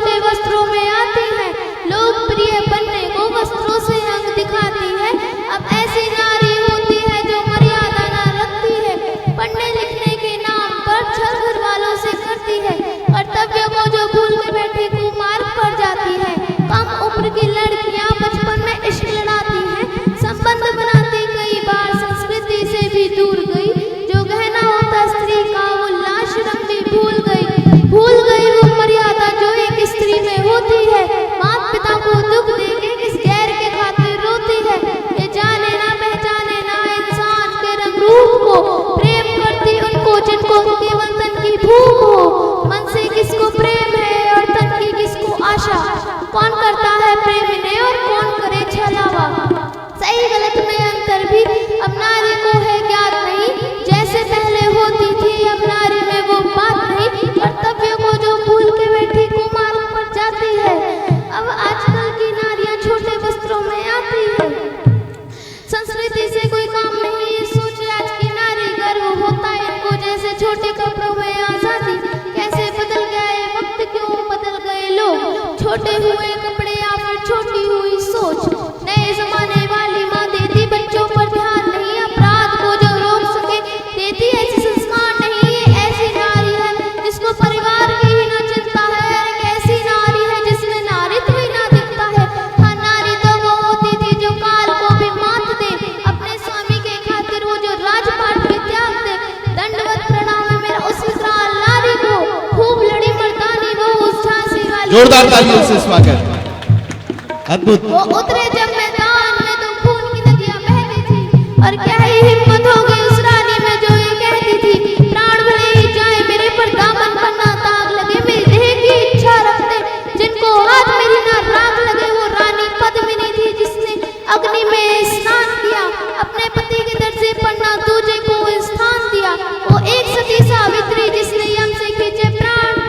छोटे वस्त्रों में आती है, लोकप्रिय बनने को वस्त्रों से रंग दिखाती है। अब ऐसी नारी होती है जो मर्यादा न रखती है, पढ़ने लिखने के नाम पर छल घर वालों से करती है, कर्तव्य को जो भूल के बैठी कुमार्ग पर जाती है। कम उम्र की लड़कियां बचपन में इश्क लड़ाती हैं, संबंध बनाती कई बार संस्कृति से भी दूर गई। जो गहना होता स्त्री का वो लाश रंग भी भूल गई वो मर्यादा जो एक स्त्री में होती है। माता पिता को दुख देके किस गैर के खातिर रोती है, ये जाने ना पहचाने ना इंसान के रंग रूप को, प्रेम करती उनको जिनको केवल तन की भूख हो। मन से किसको प्रेम है और तन की किसको आशा, कौन करता है प्रेम इन्हें और कौन करे छलावा। सही गलत में अंतर भी अब नारी को है ज्ञात नहीं, जैसे पहले होती थी अब नारी में वो बात नहीं। कर्तव्य को जो भूल के बैठी कुमार्ग पर जाती है, अब आजकल की नारियां छोटे वस्त्रों में आती है। संस्कृति से कोई काम नहीं, ये सोचे आज की नारी गर्व होता है इनको, जैसे छोटे कपड़ों में आजादी। कैसे बदल गए वक्त, क्यों बदल गए लोग, छोटे हुए कपड़े या फिर छोटी हुई सोच। नए जमाने वाली माँ देती बच्चों पर ध्यान नहीं, अपराध को जो रोक सके देती ऐसे संस्कार नहीं। ये ऐसी नारी है जिसको परिवार की ही ना चिंता है, एक ऐसी नारी है जिसमें नारीत्व ही ना दिखता है। हाँ, नारी तो वो होती थी जो काल को भी मात दे, अपने स्वामी के खातिर वो जो राजपाट भी त्याग दे। दंडवत प्रणाम है मेरा उस विकराल नारी को, खूब लड़ी मर्दानी वो उस झांसी वाली। जोरदार तालियों से स्वागत, अद्भुत। वो उतरे जब मैदान में तो खून की नदियां बहती थी, और क्या ही हिम्मत होगी उस रानी में जो ये कहती थी, प्राण भले ही जाए मेरे पर दामन पर ना दाग लगे, मेरी देह की इच्छा रखते जिनको हाथ मेरी ना राग लगे। वो रानी पद्मिनी थी जिसने अग्नि में स्नान किया, अपने पति के दर्जे पर ना दूजे को स्थान दिया। वो एक सती सावित्री जिसने यम से खींचे प्राण,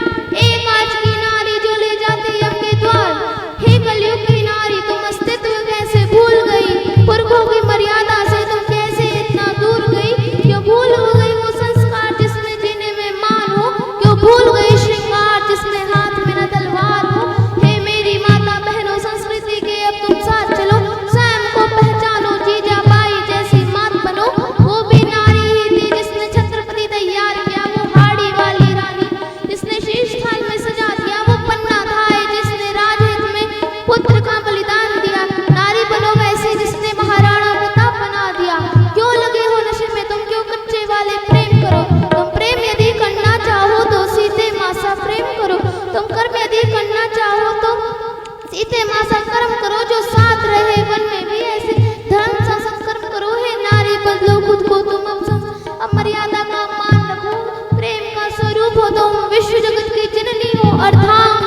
एक आज की नारी जो ले जाती यम के द्वार। हे कलयुग की नारी, तुम अस्तित्व कैसे भूल गई, पुरखों की मर्यादा से तुम कैसे इतना दूर गई। क्यों भूल हो गई वो संस्कार जिसमें जीने में मान हो, क्यों भूल गई श्रृंगार जिसमें हाथ में न तलवार हो। हे मेरी माता बहनों संस्कृति के अब तुम साथ चलो, स्वयं को पहचानो, जीजा बाई जैसी मात बनो। वो भी नारी ही थी जिसने छत्रपति तैयार किया, वो हाड़ी वाली रानी जिसने शीश थाल में सजा दिया, वो पन्ना धाय जिसने राजहित में पुत्र का बलिदान दिया। नारी बनो वैसे जिसने महाराणा प्रताप बना दिया। क्यों लगे हो नशे में तुम, क्यों कच्चे वाले प्रेम करो। तुम प्रेम यदि करना चाहो तो सीते माँ सा प्रेम करो, तुम कर्म यदि करना चाहो तो सीते माँ सा कर्म करो। जो साथ रहे वन में भी ऐसे धर्म सा संकर्म करो। हे नारी बदलो खुद को तुम अब मर्यादा का मान रखो, प्रेम का स्वरूप हो तुम, विश्व जगत की जननी हो अर्धांग